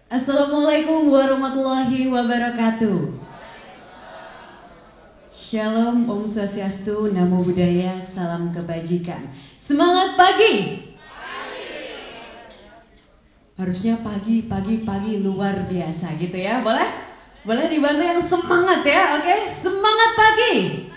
Assalamualaikum warahmatullahi wabarakatuh. Shalom, Om Swastiastu, Namo Buddhaya, salam kebajikan. Semangat pagi. Harusnya pagi luar biasa gitu ya, boleh? Boleh dibantu yang semangat ya, oke? Semangat pagi.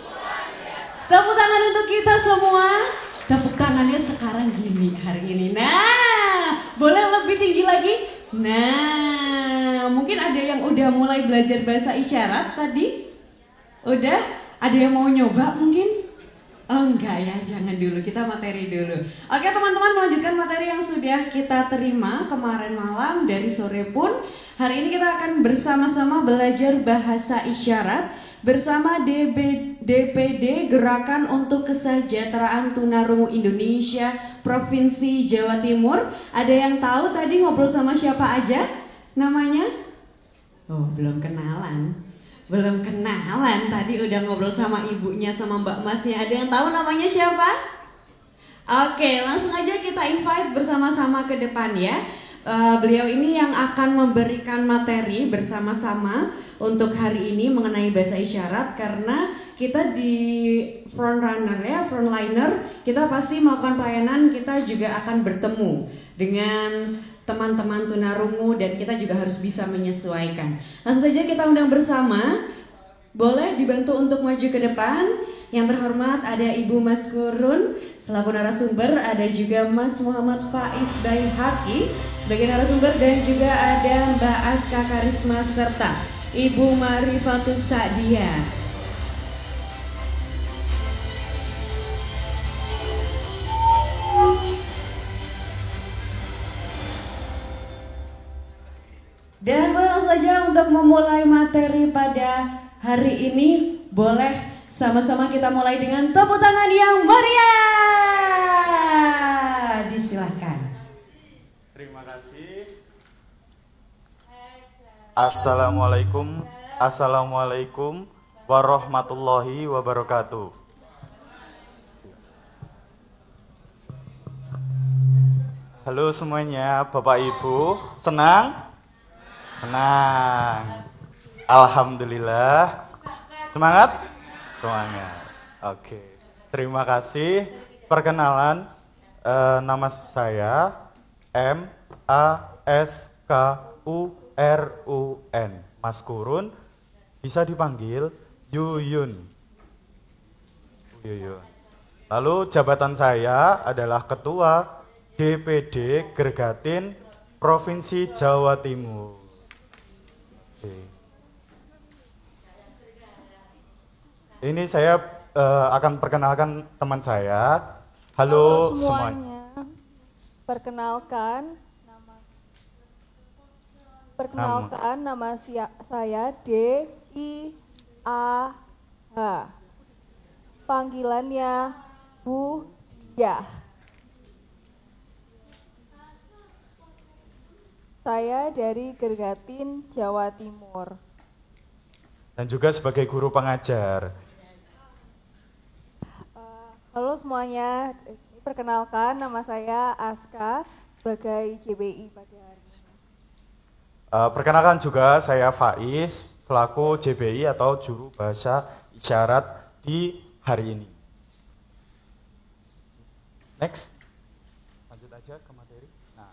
Luar biasa. Tepuk tangan untuk kita semua. Tepuk tangannya sekarang gini hari ini. Nah, boleh lebih tinggi lagi? Nah, mungkin ada yang udah mulai belajar bahasa isyarat tadi? Udah? Ada yang mau nyoba mungkin? Oh enggak ya, jangan dulu, kita materi dulu. Oke teman-teman, melanjutkan materi yang sudah kita terima kemarin malam dari sore pun. Hari ini kita akan bersama-sama belajar bahasa isyarat bersama DPD Gerakan untuk Kesejahteraan Tunarungu Indonesia Provinsi Jawa Timur. Ada yang tahu tadi ngobrol sama siapa aja namanya? Oh, belum kenalan. Belum kenalan, tadi udah ngobrol sama ibunya sama Mbak Masnya. Ada yang tahu namanya siapa? Oke, langsung aja kita invite bersama-sama ke depan ya. Beliau ini yang akan memberikan materi bersama-sama untuk hari ini mengenai bahasa isyarat, karena kita di frontliner ya, frontliner, kita pasti melakukan pelayanan, kita juga akan bertemu dengan teman-teman tunarungu dan kita juga harus bisa menyesuaikan. Langsung saja kita undang bersama. Boleh dibantu untuk maju ke depan. Yang terhormat ada Ibu Mas Kurun selaku narasumber, ada juga Mas Muhammad Faiz Baihaqi sebagai narasumber, dan juga ada Mbak Aska Karisma serta Ibu Marifatus Sa'dia. Dan langsung saja untuk memulai materi pada hari ini, boleh sama-sama kita mulai dengan tepuk tangan yang meriah. Disilahkan. Terima kasih. Assalamualaikum warahmatullahi wabarakatuh. Halo semuanya, Bapak Ibu, senang? Senang. Alhamdulillah. Semangat? Semangat. Oke. Terima kasih. Perkenalan, nama saya MASKURUN, Mas Kurun. Bisa dipanggil Yuyun. Lalu jabatan saya adalah Ketua DPD Gergatin Provinsi Jawa Timur. Oke. Ini saya akan perkenalkan teman saya. Halo semuanya. Perkenalkan nama saya D.I.A.H. Panggilannya Bu Yah. Saya dari Gergatin, Jawa Timur. Dan juga sebagai guru pengajar. Halo semuanya, perkenalkan nama saya Aska sebagai JBI pada hari ini. Perkenalkan juga saya Faiz selaku JBI atau Juru Bahasa Isyarat di hari ini. Next, lanjut aja ke materi. Nah,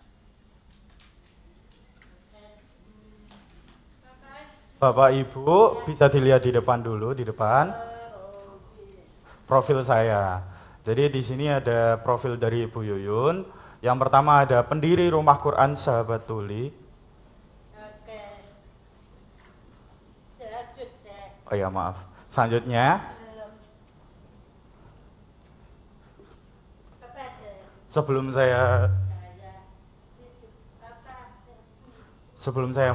Bapak Ibu bisa dilihat di depan dulu, di depan profil saya. Jadi di sini ada profil dari Ibu Yuyun. Yang pertama ada pendiri Rumah Quran Sahabat Tuli. Oh ya, maaf. Selanjutnya, sebelum saya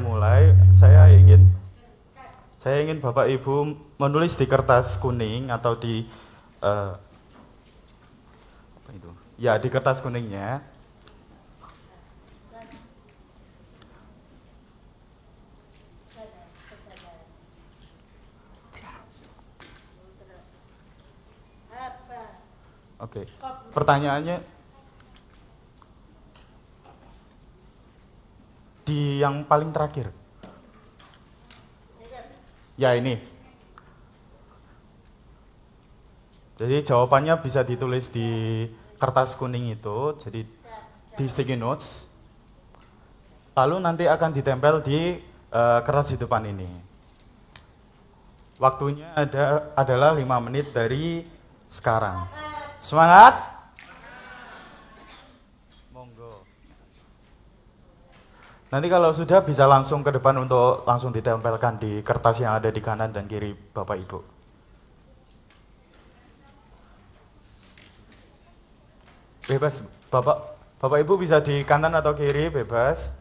mulai, saya ingin Bapak Ibu menulis di kertas kuning atau di apa itu? Ya, di kertas kuningnya. Oke. Pertanyaannya di yang paling terakhir. Ya ini. Jadi jawabannya bisa ditulis di kertas kuning itu, jadi di sticky notes. Lalu nanti akan ditempel di kertas di depan ini. Waktunya adalah 5 menit dari sekarang. Semangat? Monggo. Nanti kalau sudah bisa langsung ke depan untuk langsung ditempelkan di kertas yang ada di kanan dan kiri Bapak Ibu. Bebas, Bapak Ibu bisa di kanan atau kiri, bebas.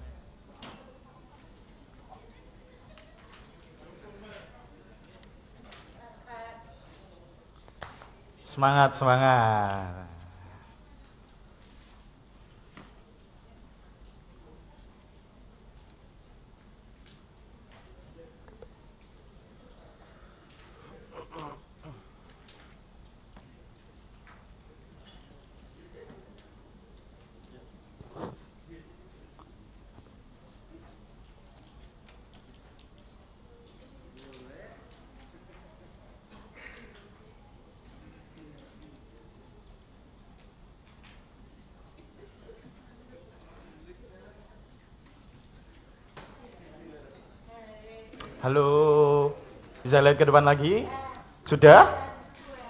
Semangat, semangat. Halo, bisa lihat ke depan lagi? Sudah?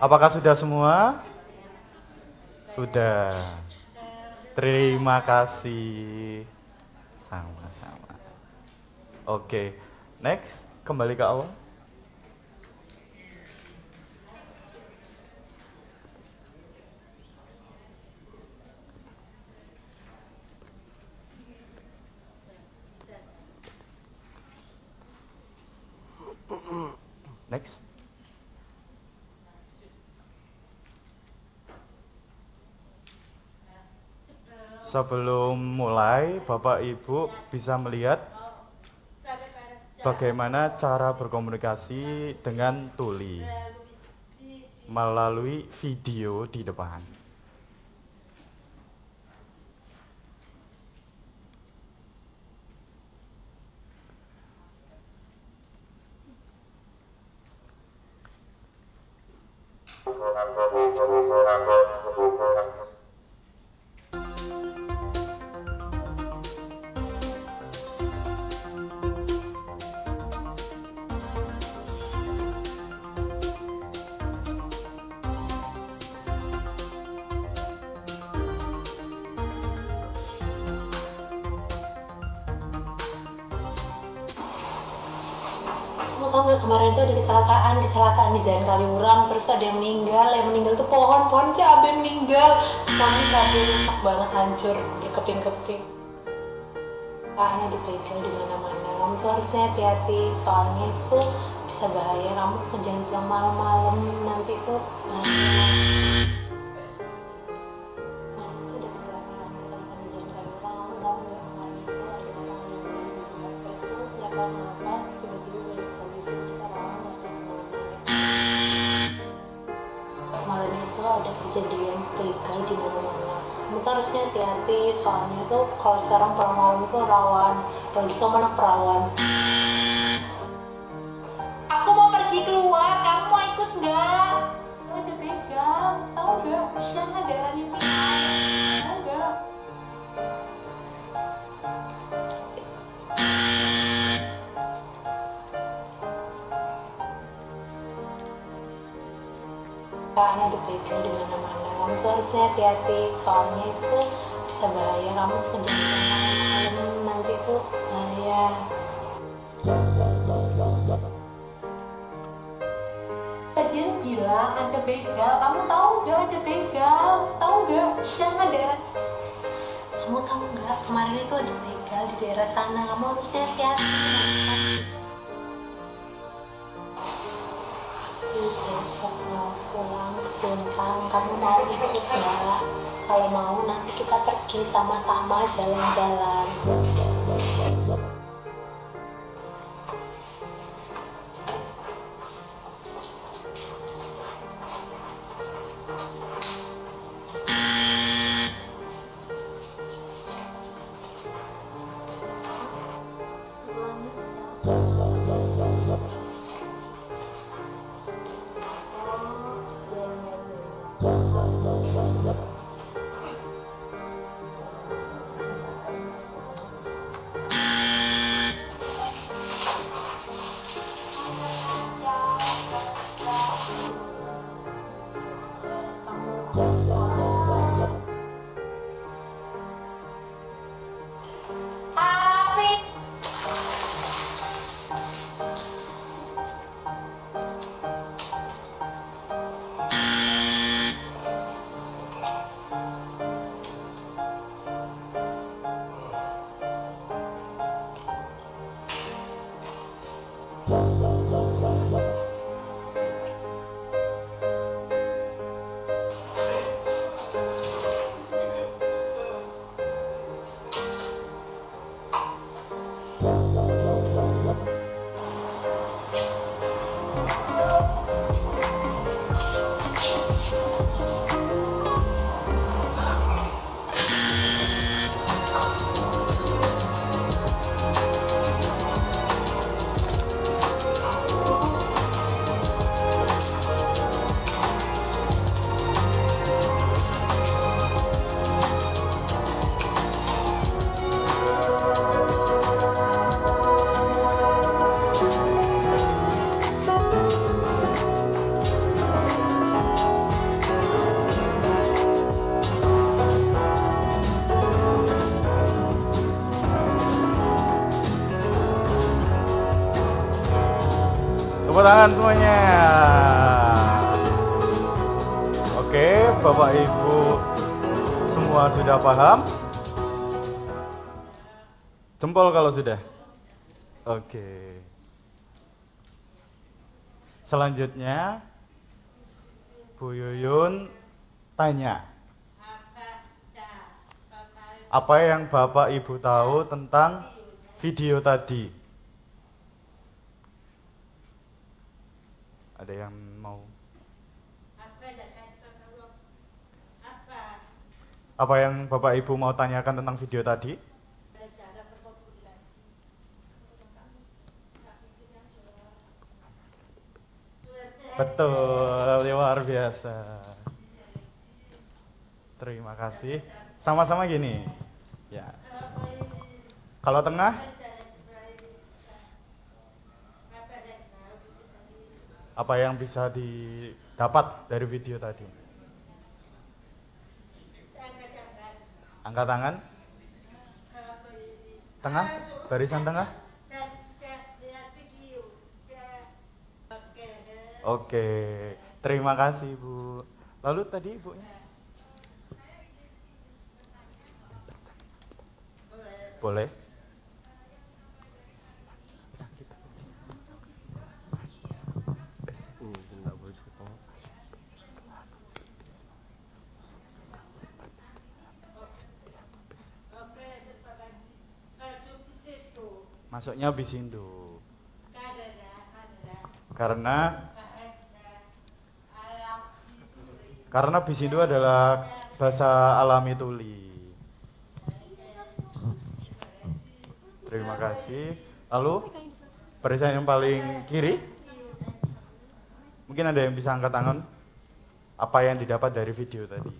Apakah sudah semua? Sudah. Terima kasih. Sama-sama. Oke, next, kembali ke awal. Next. Sebelum mulai, Bapak Ibu bisa melihat bagaimana cara berkomunikasi dengan tuli melalui video di depan. Kamu tau gak kemarin itu ada kecelakaan di Jalan Kaliurang, terus ada yang meninggal tuh pohon cabai meninggal, pohon cabai rusak banget, hancur, berkeping-keping. Karena dipegang di mana-mana, kamu tuh harusnya hati-hati, soalnya itu bisa bahaya, kamu jangan pulang malam-malam, nanti tuh bahaya. Udah kecelakaan di Jalan Kaliurang, kamu tau gak kemarin itu ada orang yang meninggal, terus tuh gak tau kenapa, tiba-tiba balik polisi, terus orang-orang gak tahu kemana-mana. Kemarin itu ada kejadian begal di mana-mana. Kamu tuh harusnya hati-hati, soalnya tuh kalau sekarang pulang malam itu rawan, apalagi kamu anak perawan. Aku mau pergi keluar, kamu mau ikut nggak? Ada begal, tahu nggak? Siang ada ranting, tahu nggak? Karena dipegang di mana-mana, kamu tuh harusnya hati-hati, soalnya itu bisa bahaya, kamu kejadian malam-malam, nanti itu bahaya. Dia bilang ada begal, kamu tahu nggak ada begal? Tahu nggak? Siang ada. Kamu tahu nggak? Kemarin itu ada begal di daerah sana, kamu harusnya hati-hati. Besok mau pulang ke Puntang, kamu mau ikut nggak? Kalau mau nanti kita pergi sama-sama jalan-jalan. Tepuk tangan semuanya. Oke, Bapak Ibu semua sudah paham? Jempol kalau sudah. Oke. Selanjutnya Bu Yuyun tanya. Apa yang Bapak Ibu tahu tentang video tadi? Ada yang mau? Apa yang Bapak Ibu mau tanyakan tentang video tadi? Betul, luar biasa. Terima kasih. Sama-sama gini. Ya. Kalau tengah? Apa yang bisa didapat dari video tadi? Angkat tangan. Tengah? Barisan tengah? Oke, terima kasih Bu. Lalu tadi Ibunya? Boleh? Masuknya Bisindo. Karena Bisindo adalah bahasa alami tuli. Terima kasih. Lalu barisan yang paling kiri, mungkin ada yang bisa angkat tangan. Apa yang didapat dari video tadi?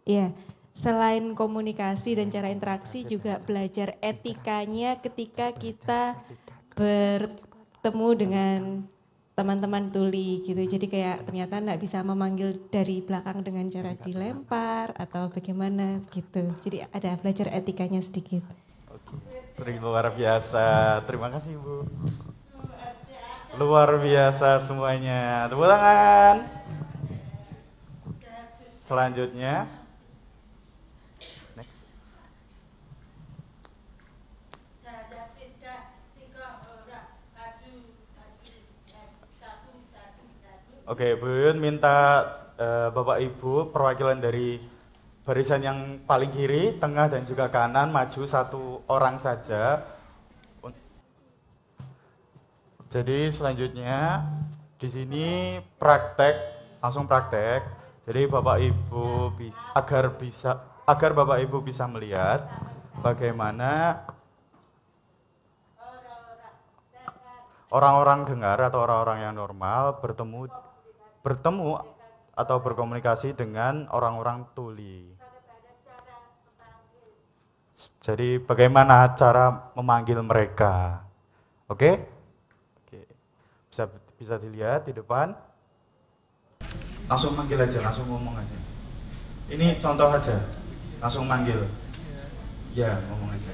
Iya, selain komunikasi dan cara interaksi juga belajar etikanya ketika kita bertemu dengan teman-teman tuli gitu. Jadi kayak ternyata enggak bisa memanggil dari belakang dengan cara dilempar atau bagaimana gitu. Jadi ada belajar etikanya sedikit. Oke, luar biasa. Terima kasih Bu. Luar biasa semuanya. Tepuk tangan. Selanjutnya. Next. Oke, Bu Yuyun minta Bapak Ibu perwakilan dari barisan yang paling kiri, tengah dan juga kanan maju satu orang saja. Jadi selanjutnya di sini praktek, langsung praktek. Jadi Bapak Ibu agar Bapak Ibu bisa melihat bagaimana orang-orang dengar atau orang-orang yang normal bertemu atau berkomunikasi dengan orang-orang tuli. Jadi bagaimana cara memanggil mereka? Oke? Oke. Bisa dilihat di depan. Langsung manggil aja, langsung ngomong aja. Ini contoh aja. Langsung manggil. Ya, ngomong aja.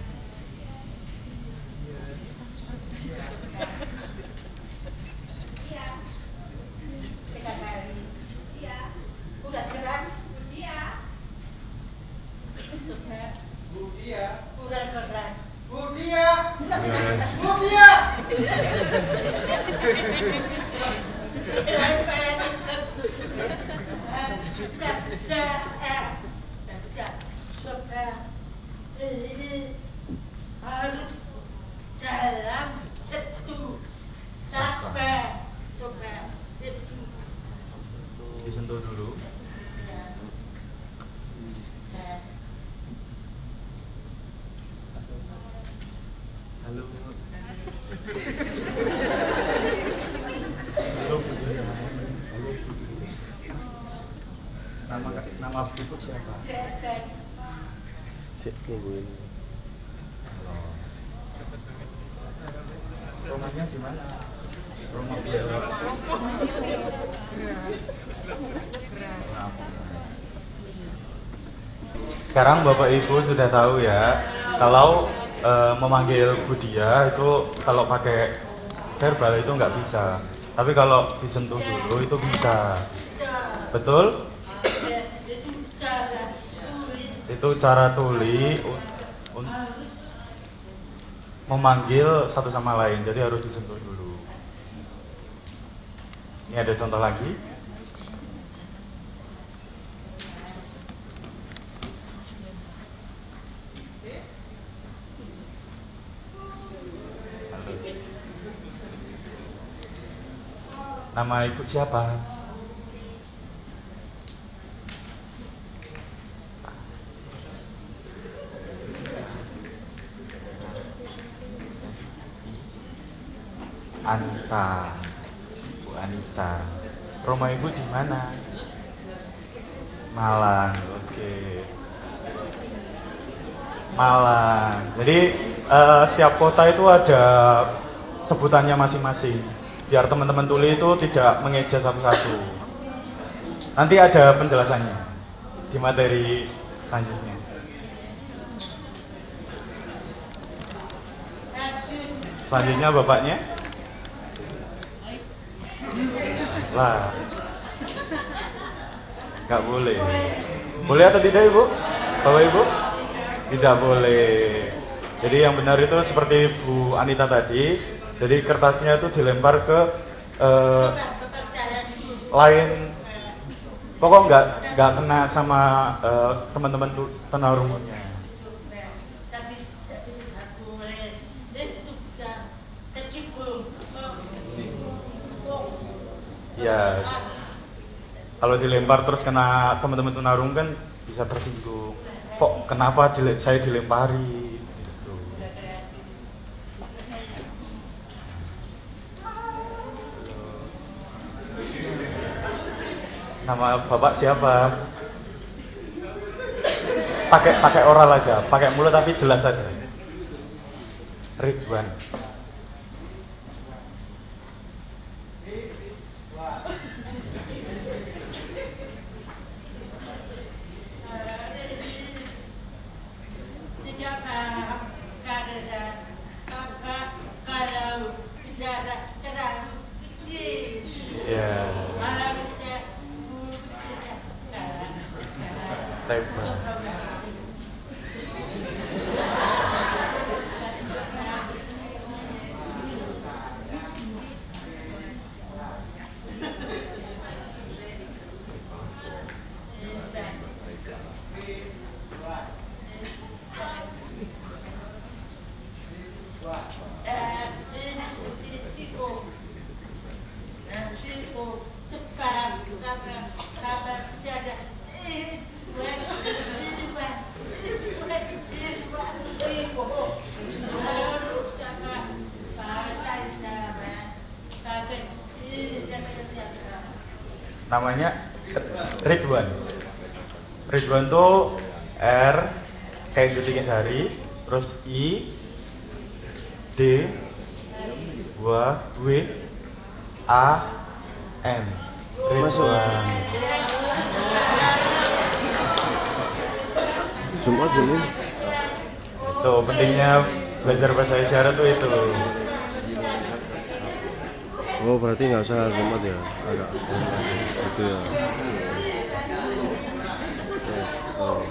Ini harus jalan setu sabar coba setu Disentuh dulu. Halo. Halo Bu. Nama Ibu siapa? Rumahnya di mana? Rumah beliau. Sekarang Bapak Ibu sudah tahu ya, kalau memanggil Budia itu kalau pakai verbal itu nggak bisa. Tapi kalau disentuh dulu itu bisa. Betul? Itu cara tuli memanggil satu sama lain, jadi harus disentuh dulu. Ini ada contoh lagi. Nama ibu siapa? Anita. Bu Anita. Rumah ibu di mana? Malang. Oke. Malang. Jadi setiap kota itu ada sebutannya masing-masing. Biar teman-teman tuli itu tidak mengeja satu-satu. Nanti ada penjelasannya di materi selanjutnya. Selanjutnya bapaknya. Lah, nggak boleh. Boleh atau tidak ibu? Bapak ibu? Tidak boleh. Jadi yang benar itu seperti Bu Anita tadi. Jadi kertasnya itu dilempar ke lain. Pokok nggak kena sama teman-teman tunarungunya. Ya, kalau dilempar terus kena teman-teman tunarung kan bisa tersinggung. Kok kenapa saya dilempari? Gitu. Nama bapak siapa? Pakai oral aja, pakai mulut tapi jelas aja. Ridwan. Namanya Ridwan. Ridwan tuh R kayak jutikin hari, terus I D W A N. Ridwan. Jumat ini. Itu pentingnya belajar bahasa isyarat tuh itu. Oh berarti nggak usah Jumat ya, agak itu ya. Oh.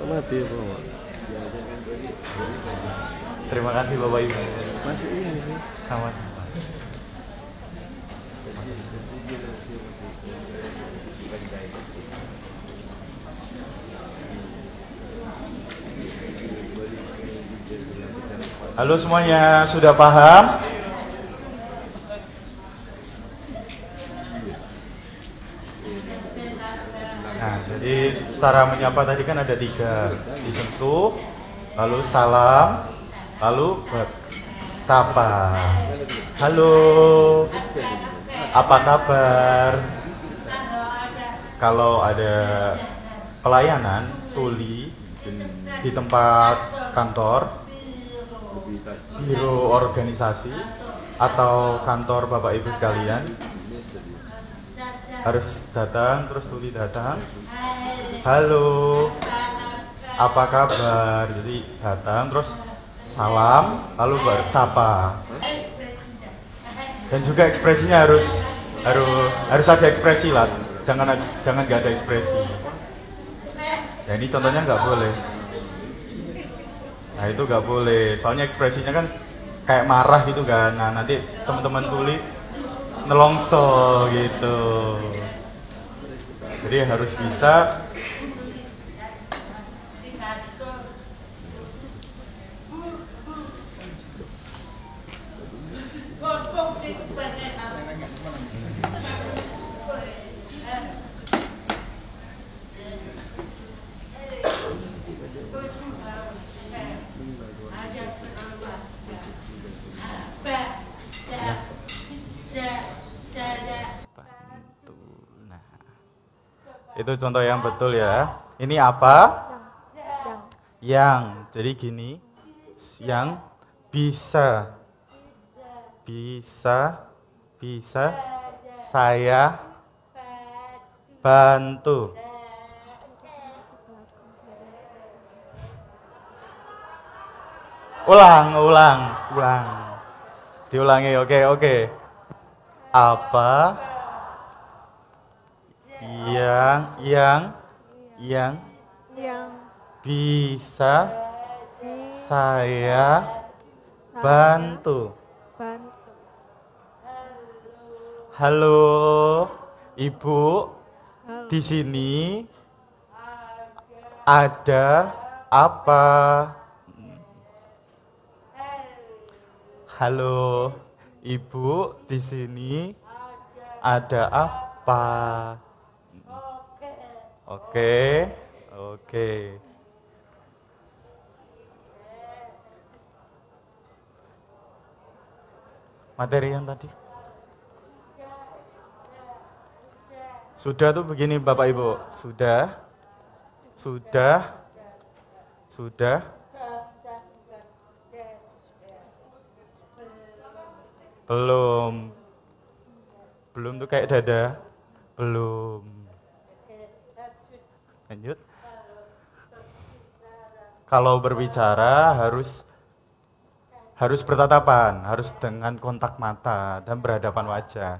Mati ya Pak. Terima kasih Bapak Ibu. Masih ini sih. Aman. Halo semuanya, sudah paham? Nah, jadi cara menyapa tadi kan ada 3. Disentuh, lalu salam, lalu sapa. Halo, apa kabar? Kalau ada pelayanan tuli di tempat kantor, biro organisasi atau kantor Bapak Ibu sekalian, harus datang, terus tuli datang. Halo, apa kabar. Jadi datang terus salam, lalu baru sapa. Dan juga ekspresinya harus ada ekspresi lah. Jangan nggak ada ekspresi. Ya ini contohnya nggak boleh. Nah itu nggak boleh. Soalnya ekspresinya kan kayak marah gitu kan. Nah nanti teman-teman tuli nelongso gitu. Jadi harus bisa itu contoh yang betul ya. Ini apa? Yang. Jadi gini, yang bisa saya bantu. Ulang. Diulangi, oke. Apa yang bisa saya bantu? Halo, Ibu. Di sini ada apa? Halo, Ibu. Di sini ada apa? Oke. Materi yang tadi. Sudah tuh begini Bapak Ibu. Sudah. Belum tuh kayak dada. Belum. Lanjut. Kalau berbicara harus bertatapan, harus dengan kontak mata dan berhadapan wajah.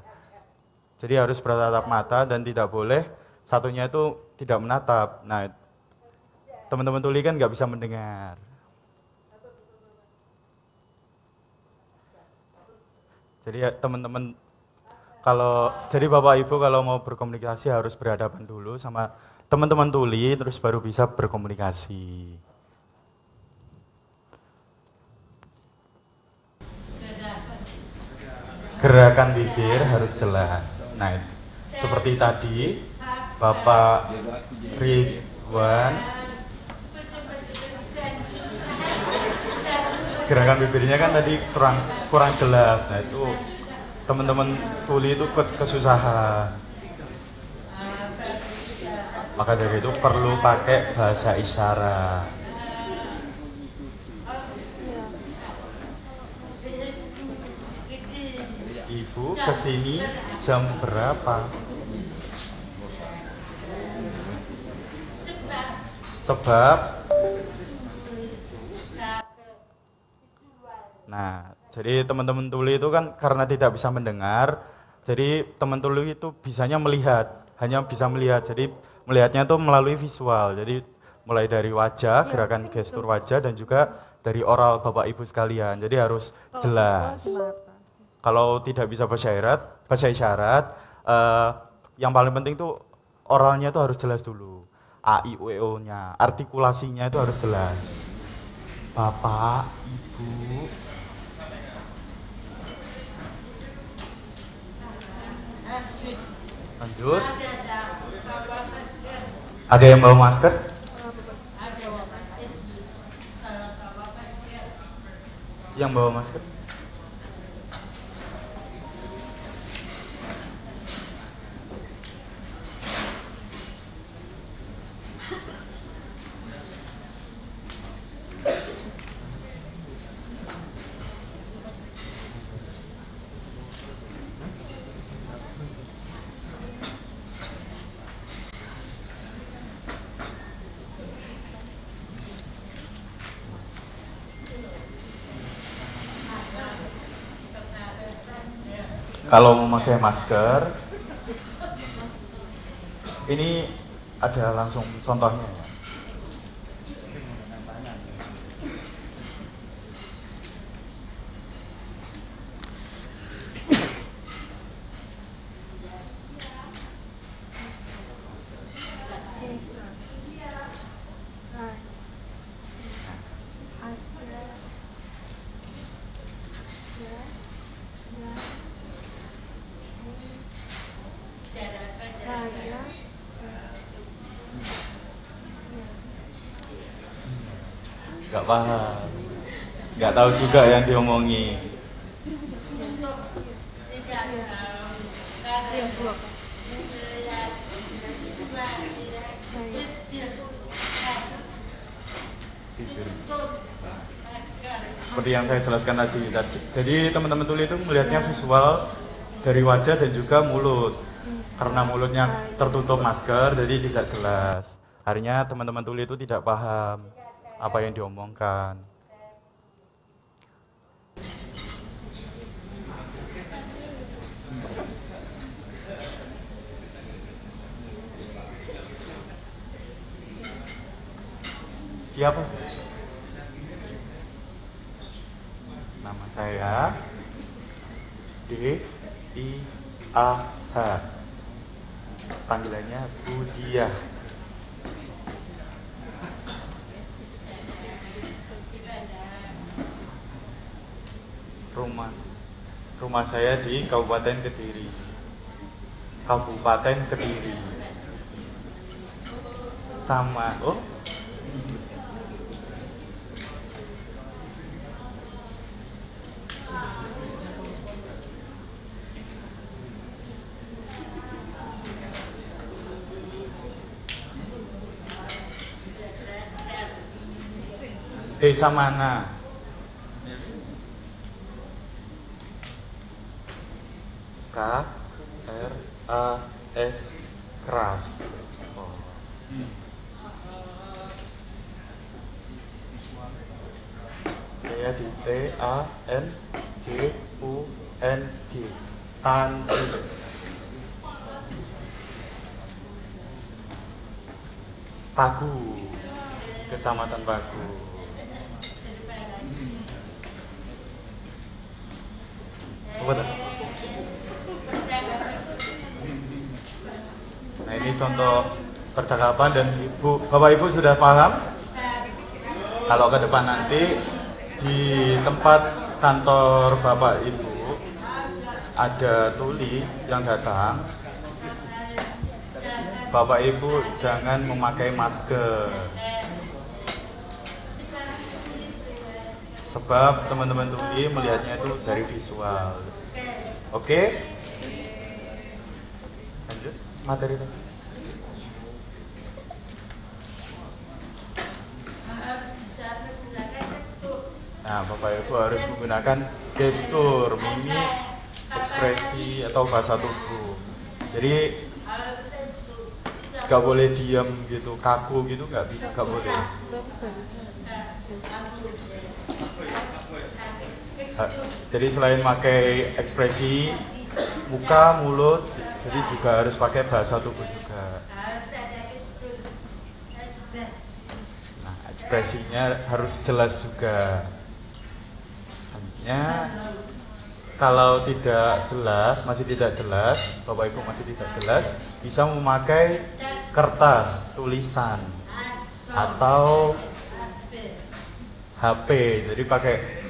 Jadi harus bertatap mata dan tidak boleh satunya itu tidak menatap. Nah, teman-teman tuli kan nggak bisa mendengar. Jadi ya, teman-teman jadi Bapak Ibu kalau mau berkomunikasi harus berhadapan dulu sama teman-teman tuli, terus baru bisa berkomunikasi. Gerakan bibir harus jelas. Nah, seperti tadi Bapak Ridwan, gerakan bibirnya kan tadi kurang jelas. Nah, itu teman-teman tuli itu kesusahan. Maka dari itu perlu pakai bahasa isyarat. Ibu kesini jam berapa? Sebab. Nah, jadi teman-teman tuli itu kan karena tidak bisa mendengar, jadi teman tuli itu bisanya melihat, hanya bisa melihat. Jadi melihatnya itu melalui visual. Jadi mulai dari wajah, gerakan gestur wajah dan juga dari oral Bapak Ibu sekalian. Jadi harus jelas. Kalau tidak bisa bahasa isyarat, yang paling penting tuh oralnya itu harus jelas dulu. A, I, U, E, O-nya, artikulasinya itu harus jelas. Bapak, Ibu. Lanjut. Ada yang bawa masker? Yang bawa masker? kalau memakai masker, ini ada langsung contohnya ya. Gak paham, gak tahu juga yang diomongi. Seperti yang saya jelaskan tadi. Jadi teman-teman tuli itu melihatnya visual dari wajah dan juga mulut. Karena mulutnya tertutup masker, jadi tidak jelas. Akhirnya teman-teman tuli itu tidak paham apa yang diomongkan. Siapa? Nama saya D.I.A.H. Panggilannya Budiah. Rumah saya di Kabupaten Kediri. Kabupaten Kediri. Sama, oh. Desa mana? K-R-A-S keras. Oh. Saya di T-A-N-J-U-N-G. Tanjung. Pagu, Kecamatan Pagu. Nah, ini contoh percakapan dan Bapak Ibu sudah paham? Kalau ke depan nanti di tempat kantor Bapak Ibu ada tuli yang datang, Bapak Ibu jangan memakai masker. Sebab teman-teman tuli melihatnya itu dari visual. Oke? Lanjut materi tadi. Nah, Bapak Ibu harus menggunakan gestur, mimik, ekspresi atau bahasa tubuh. Jadi gak boleh diam gitu, kaku gitu, gak boleh. Jadi selain pakai ekspresi muka, mulut, jadi juga harus pakai bahasa tubuh juga. Nah, ekspresinya harus jelas juga. Hanya kalau tidak jelas, masih tidak jelas, Bapak Ibu masih tidak jelas, bisa memakai kertas tulisan atau HP. Jadi pakai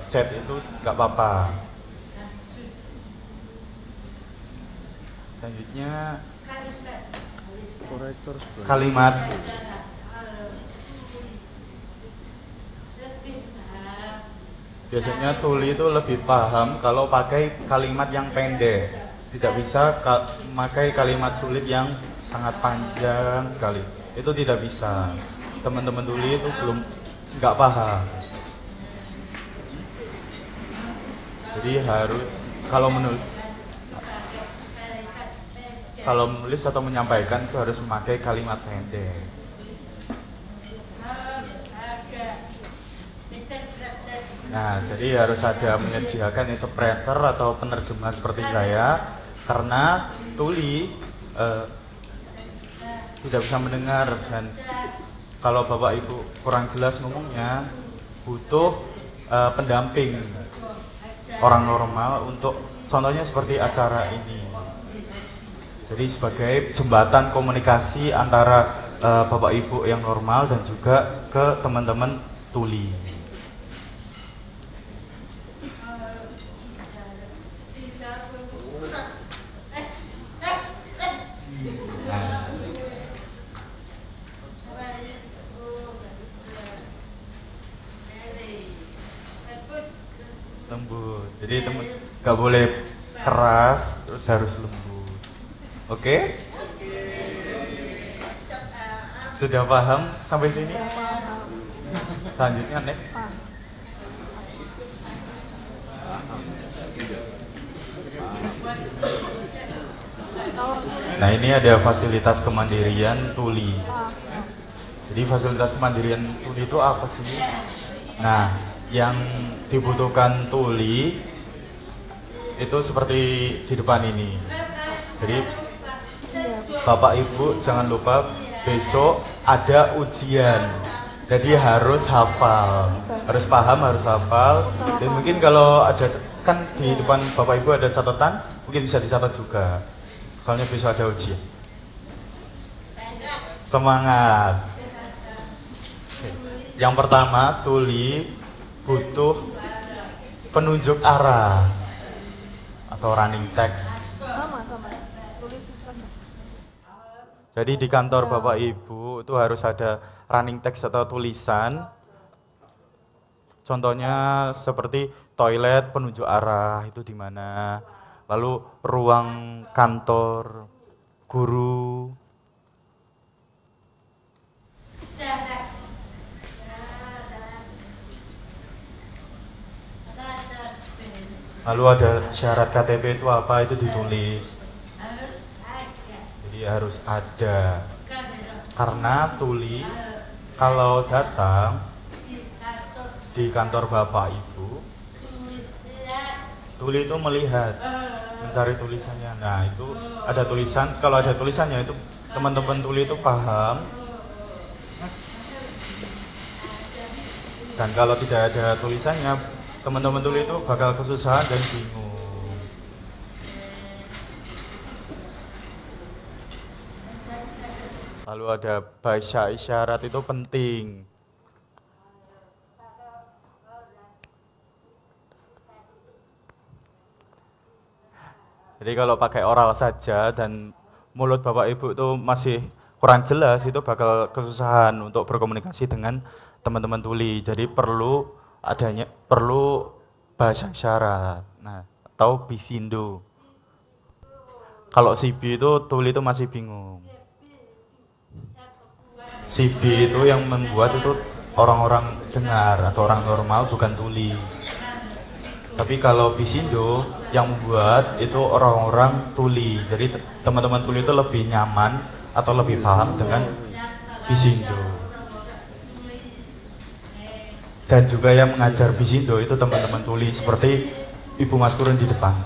chat itu nggak apa-apa. Selanjutnya kalimat. Biasanya tuli itu lebih paham kalau pakai kalimat yang pendek. Tidak bisa memakai kalimat sulit yang sangat panjang sekali. Itu tidak bisa. Teman-teman tuli itu belum nggak paham. Jadi harus kalau menulis atau menyampaikan itu harus memakai kalimat pendek. Nah, jadi harus ada menyediakan interpreter atau penerjemah seperti saya, karena tuli tidak bisa mendengar, dan kalau Bapak Ibu kurang jelas ngomongnya, butuh pendamping orang normal untuk contohnya seperti acara ini. Jadi sebagai jembatan komunikasi antara Bapak Ibu yang normal dan juga ke teman-teman tuli. Lembut, jadi temen nggak boleh keras, terus harus lembut. Oke? Sudah paham sampai sini? Selanjutnya next. Nah, ini ada fasilitas kemandirian tuli. Jadi fasilitas kemandirian tuli itu apa sih? Nah, yang dibutuhkan tuli itu seperti di depan ini. Jadi Bapak Ibu jangan lupa besok ada ujian. Jadi harus hafal, harus paham, harus hafal. Dan mungkin kalau ada, kan di depan Bapak Ibu ada catatan, mungkin bisa dicatat juga. Soalnya besok ada ujian. Semangat. Yang pertama, tuli butuh penunjuk arah atau running text. Jadi di kantor Bapak Ibu itu harus ada running text atau tulisan. Contohnya seperti toilet penunjuk arah itu di mana. Lalu ruang kantor guru. Lalu ada syarat KTP itu apa, itu ditulis. Jadi harus ada. Karena tuli kalau datang di kantor Bapak Ibu, tuli itu melihat, mencari tulisannya. Nah, itu ada tulisan, kalau ada tulisannya itu teman-teman tuli itu paham. Dan kalau tidak ada tulisannya, teman-teman tuli itu bakal kesusahan dan bingung. Lalu ada bahasa isyarat itu penting. Jadi kalau pakai oral saja dan mulut Bapak Ibu itu masih kurang jelas, itu bakal kesusahan untuk berkomunikasi dengan teman-teman tuli. Jadi perlu bahasa isyarat. Nah, atau bisindo. Kalau sibi itu tuli itu masih bingung. Sibi itu yang membuat itu orang-orang dengar atau orang normal, bukan tuli. Tapi kalau bisindo yang membuat itu orang-orang tuli. Jadi teman-teman tuli itu lebih nyaman atau lebih paham dengan bisindo. Dan juga yang mengajar bisindo itu teman-teman tuli seperti Ibu Mas Kurun di depan.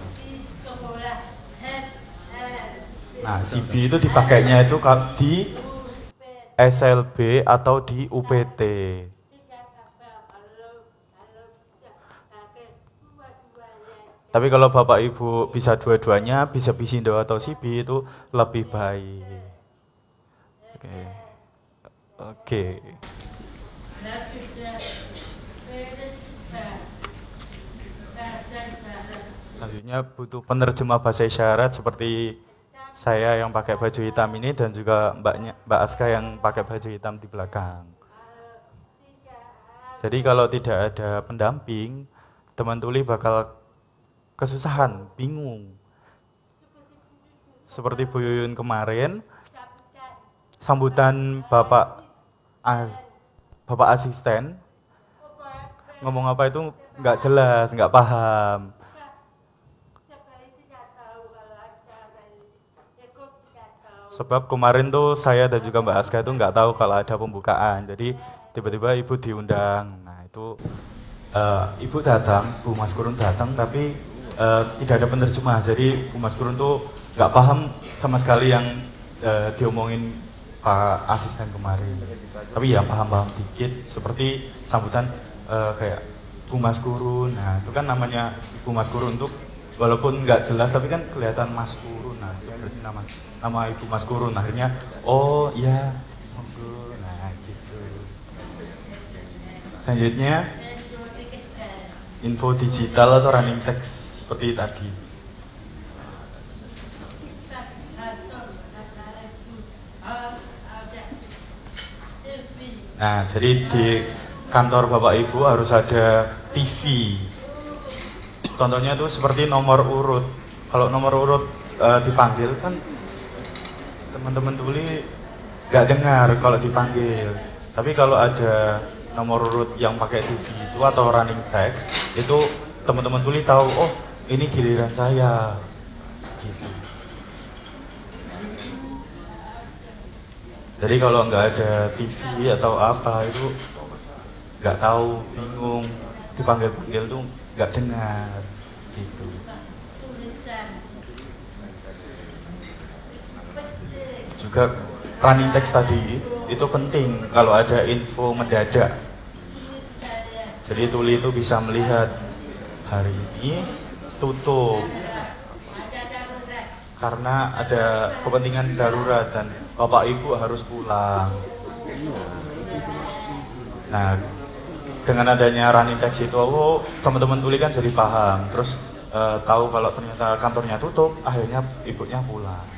Nah, sibi itu dipakainya itu di SLB atau di UPT. Tapi kalau Bapak Ibu bisa dua-duanya, bisa bisindo atau sibi itu lebih baik. Oke. Selanjutnya butuh penerjemah bahasa isyarat seperti saya yang pakai baju hitam ini dan juga Mbak Aska yang pakai baju hitam di belakang. Jadi kalau tidak ada pendamping, teman tuli bakal kesusahan, bingung. Seperti Bu Yuyun kemarin, sambutan Bapak asisten, ngomong apa itu nggak jelas, nggak paham. Sebab kemarin tuh saya dan juga Mbak Aska itu nggak tahu kalau ada pembukaan, jadi tiba-tiba Ibu diundang. Nah itu ibu datang, Bu Mas Kurun datang, tapi tidak ada penerjemah. Jadi Bu Mas Kurun tuh nggak paham sama sekali yang diomongin Pak Asisten kemarin. Tapi ya paham-paham dikit, seperti sambutan kayak Bu Mas Kurun. Nah itu kan namanya Bu Mas Kurun tuh walaupun nggak jelas tapi kan kelihatan Mas Kurun. Nah itu berarti nama Ibu Mas Kurun. Akhirnya oh iya monggo. Nah gitu. Selanjutnya info digital atau running text seperti tadi. Nah, jadi di kantor Bapak Ibu harus ada TV. Contohnya itu seperti nomor urut. Kalau nomor urut dipanggil kan teman-teman tuli nggak dengar kalau dipanggil. Tapi kalau ada nomor urut yang pakai TV itu atau running text, itu teman-teman tuli tahu, oh ini giliran saya. Gitu. Jadi kalau nggak ada TV atau apa itu nggak tahu, bingung, dipanggil-panggil tuh nggak dengar, gitu. Juga running text tadi itu penting kalau ada info mendadak. Jadi tuli itu bisa melihat hari ini tutup karena ada kepentingan darurat dan Bapak Ibu harus pulang. Nah, dengan adanya running text itu, teman-teman tuli kan jadi paham. Terus tahu kalau ternyata kantornya tutup, akhirnya ibunya pulang.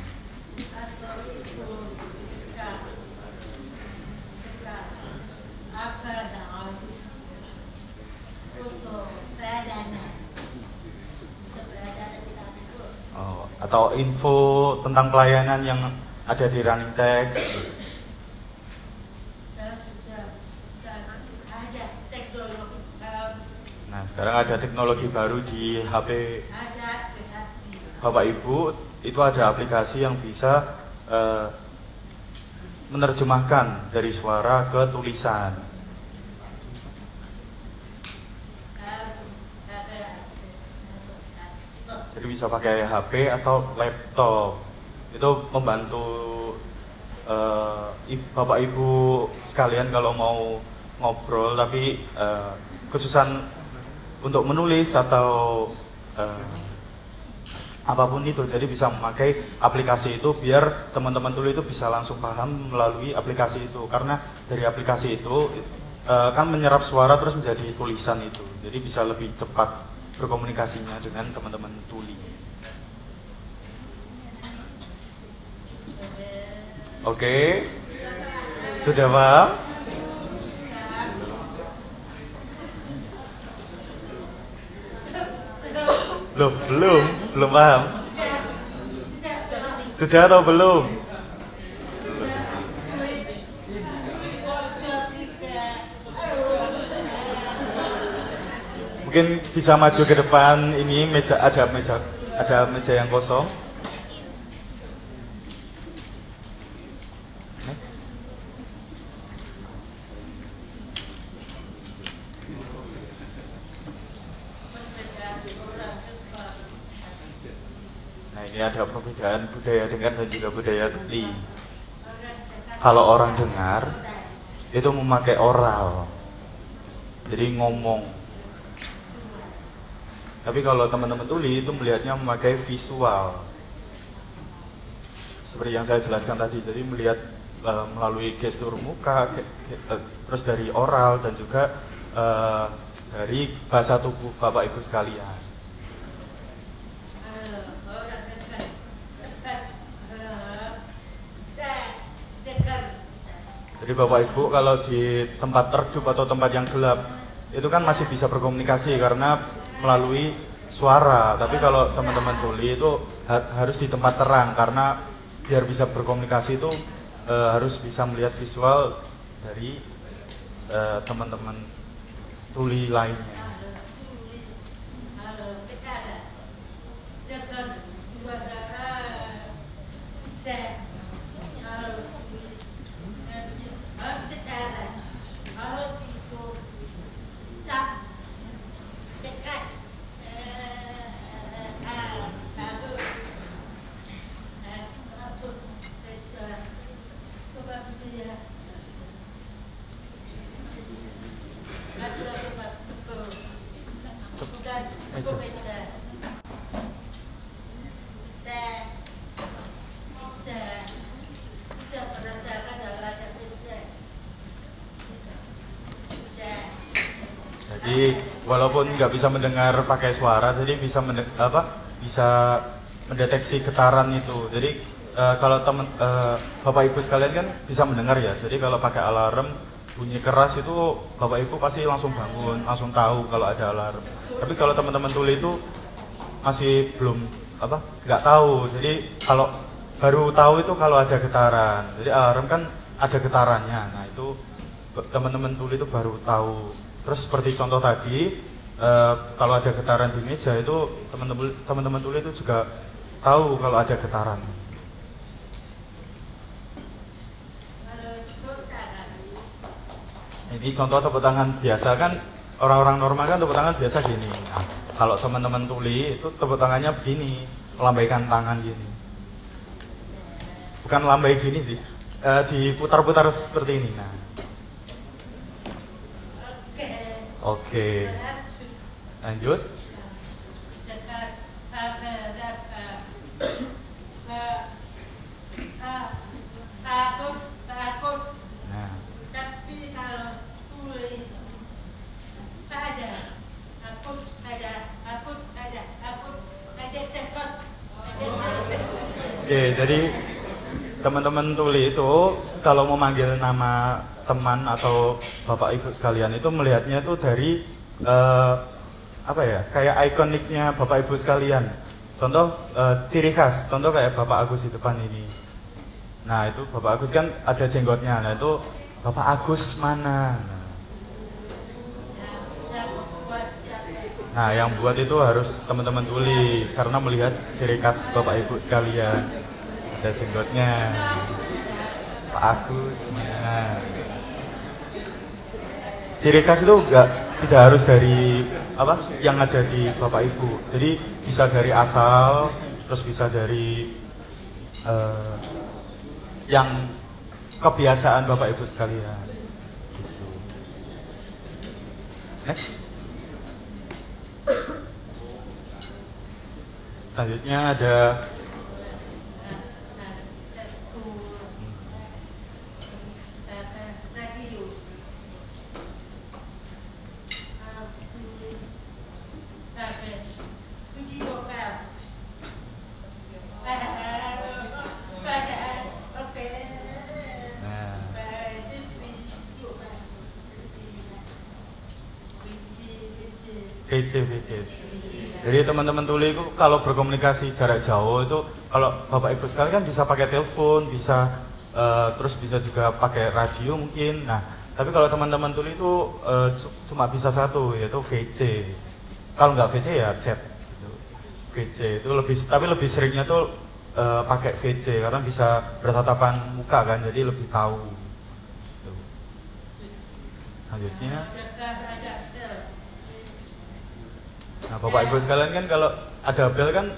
Atau info tentang pelayanan yang ada di running text. Nah, sekarang ada teknologi baru di HP Bapak Ibu, itu ada aplikasi yang bisa menerjemahkan dari suara ke tulisan. Jadi bisa pakai HP atau laptop. Itu membantu Bapak Ibu sekalian kalau mau ngobrol tapi kesusahan untuk menulis atau apapun itu. Jadi bisa memakai aplikasi itu biar teman-teman tuli itu bisa langsung paham melalui aplikasi itu. Karena dari aplikasi itu kan menyerap suara terus menjadi tulisan itu. Jadi bisa lebih cepat berkomunikasinya dengan teman-teman tuli. Oke, sudah paham? Loh, belum paham? Sudah atau belum? Mungkin bisa maju ke depan, ini ada meja yang kosong. Next. Nah, ini ada perbedaan budaya dengar dan juga budaya tuli. Kalau orang dengar itu memakai oral, jadi ngomong. Tapi kalau teman-teman tuli itu melihatnya memakai visual. Seperti yang saya jelaskan tadi, jadi melihat melalui gestur muka, terus dari oral dan juga dari bahasa tubuh Bapak Ibu sekalian. Jadi Bapak Ibu kalau di tempat redup atau tempat yang gelap itu kan masih bisa berkomunikasi karena melalui suara. Tapi kalau teman-teman tuli itu harus di tempat terang karena biar bisa berkomunikasi itu harus bisa melihat visual dari teman-teman tuli lainnya. Jadi walaupun nggak bisa mendengar pakai suara, jadi bisa bisa mendeteksi getaran itu. Jadi kalau Bapak Ibu sekalian kan bisa mendengar ya. Jadi kalau pakai alarm bunyi keras itu Bapak Ibu pasti langsung bangun, langsung tahu kalau ada alarm. Tapi kalau teman-teman tuli itu masih belum nggak tahu. Jadi kalau baru tahu itu kalau ada getaran. Jadi alarm kan ada getarannya. Nah itu teman-teman tuli itu baru tahu. Terus seperti contoh tadi, kalau ada getaran di meja itu teman-teman tuli itu juga tahu kalau ada getaran. Ini contoh tepuk tangan biasa kan, orang-orang normal kan tepuk tangan biasa gini. Nah, kalau teman-teman tuli itu tepuk tangannya begini, melambaikan tangan gini. Bukan lambai gini sih, diputar-putar seperti ini. Nah. Oke. Lanjut. Bagus. Nah. Tapi kalau tuli ada cekot. Oke, jadi teman-teman tuli itu kalau memanggil nama teman atau Bapak Ibu sekalian itu melihatnya itu dari kayak ikoniknya Bapak Ibu sekalian. Contoh ciri khas, contoh kayak Bapak Agus di depan ini. Nah itu Bapak Agus kan ada jenggotnya. Nah itu Bapak Agus mana? Nah yang buat itu harus teman-teman tuli karena melihat ciri khas Bapak Ibu sekalian. Ada jenggotnya. Pak Agus mana? Ciri khas itu tidak harus dari yang ada di Bapak Ibu. Jadi bisa dari asal, terus bisa dari yang kebiasaan Bapak Ibu sekalian. Gitu. Next. Selanjutnya ada VC. Jadi teman-teman tuli itu kalau berkomunikasi jarak jauh itu kalau Bapak Ibu sekalian kan bisa pakai telepon, bisa terus bisa juga pakai radio mungkin. Nah, tapi kalau teman-teman tuli itu cuma bisa satu yaitu VC. Kalau nggak VC ya chat. VC itu lebih seringnya tuh pakai VC karena bisa bertatapan muka kan, jadi lebih tahu. Selanjutnya. Nah, Bapak Ibu sekalian kan kalau ada bel kan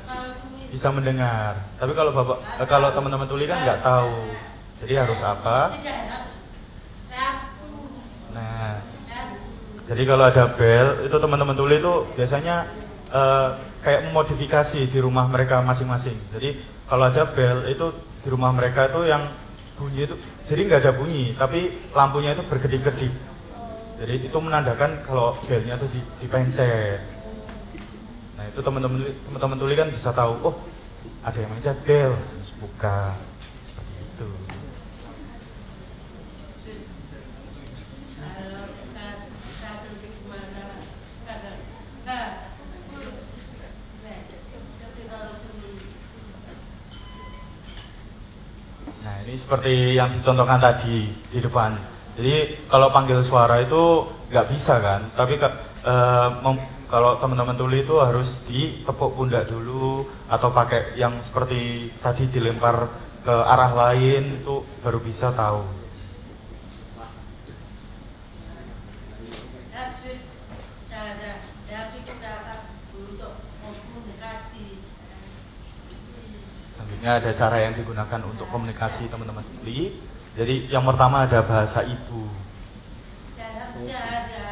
bisa mendengar. Tapi kalau teman-teman tuli kan nggak tahu. Jadi harus apa? Nah, jadi kalau ada bel itu teman-teman tuli itu biasanya kayak memodifikasi di rumah mereka masing-masing. Jadi kalau ada bel itu di rumah mereka itu yang bunyi itu jadi nggak ada bunyi, tapi lampunya itu berkedip-kedip. Jadi itu menandakan kalau belnya itu dipencet. Nah itu teman-teman tuli kan bisa tahu, oh ada yang mencet bel, terus buka seperti itu. Nah ini seperti yang dicontohkan tadi di depan. Jadi kalau panggil suara itu nggak bisa kan, tapi kalau teman-teman tuli itu harus ditepuk pundak dulu atau pakai yang seperti tadi dilempar ke arah lain itu baru bisa tahu. Selanjutnya ada cara yang digunakan untuk komunikasi teman-teman tuli. Jadi yang pertama ada bahasa ibu.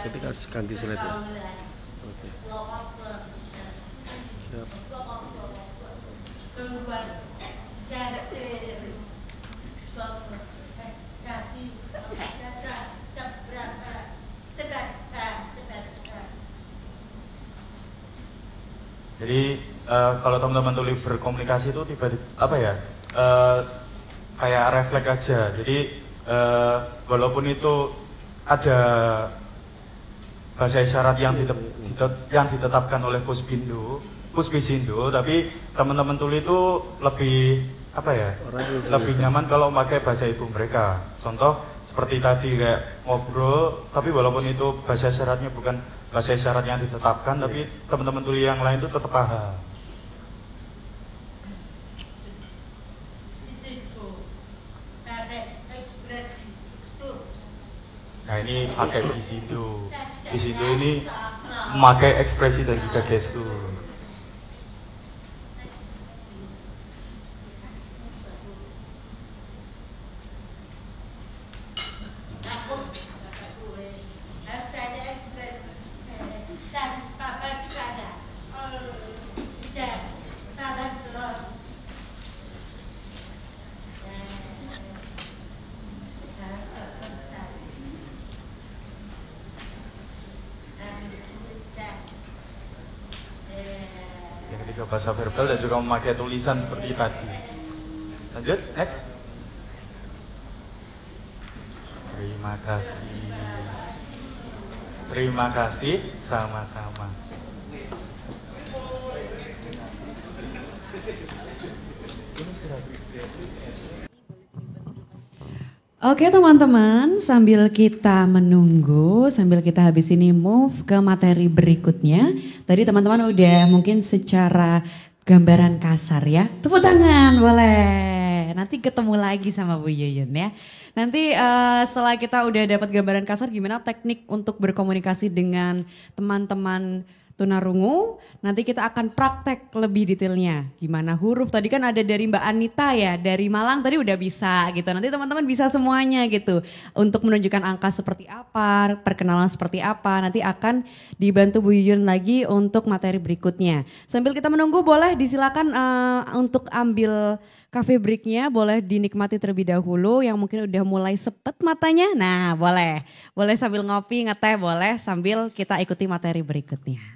Ketika ganti slide ya. Jadi kalau teman-teman tuli berkomunikasi itu tiba-tiba apa ya? Kayak refleks aja. Jadi walaupun itu ada bahasa isyarat yang ditetapkan oleh Puspisindo, tapi teman-teman tuli itu lebih apa ya? Lebih nyaman kalau pakai bahasa ibu mereka. Contoh seperti tadi kayak ngobrol, tapi walaupun itu bahasa isyaratnya bukan bahasa isyarat yang ditetapkan, tapi teman-teman tuli yang lain itu tetap paham. Di situ pakai ekspresi gestur. Nah ini pakai Bisindo. Bisindo ini memakai ekspresi dan juga gestur. Yang ketiga bahasa verbal dan juga memakai tulisan seperti tadi. Lanjut, next. Terima kasih. Terima kasih, sama-sama. Oke teman-teman, sambil kita menunggu, sambil kita habis ini move ke materi berikutnya. Tadi teman-teman udah mungkin secara gambaran kasar ya. Tepuk tangan boleh. Nanti ketemu lagi sama Bu Yuyun ya. Nanti setelah kita udah dapat gambaran kasar gimana teknik untuk berkomunikasi dengan teman-teman tunarungu, nanti kita akan praktek lebih detailnya. Gimana huruf, tadi kan ada dari Mbak Anita ya, dari Malang tadi udah bisa gitu. Nanti teman-teman bisa semuanya gitu. Untuk menunjukkan angka seperti apa, perkenalan seperti apa, nanti akan dibantu Bu Yuyun lagi untuk materi berikutnya. Sambil kita menunggu boleh disilakan untuk ambil cafe breaknya, boleh dinikmati terlebih dahulu yang mungkin udah mulai sepet matanya. Nah boleh sambil ngopi, ngeteh boleh sambil kita ikuti materi berikutnya.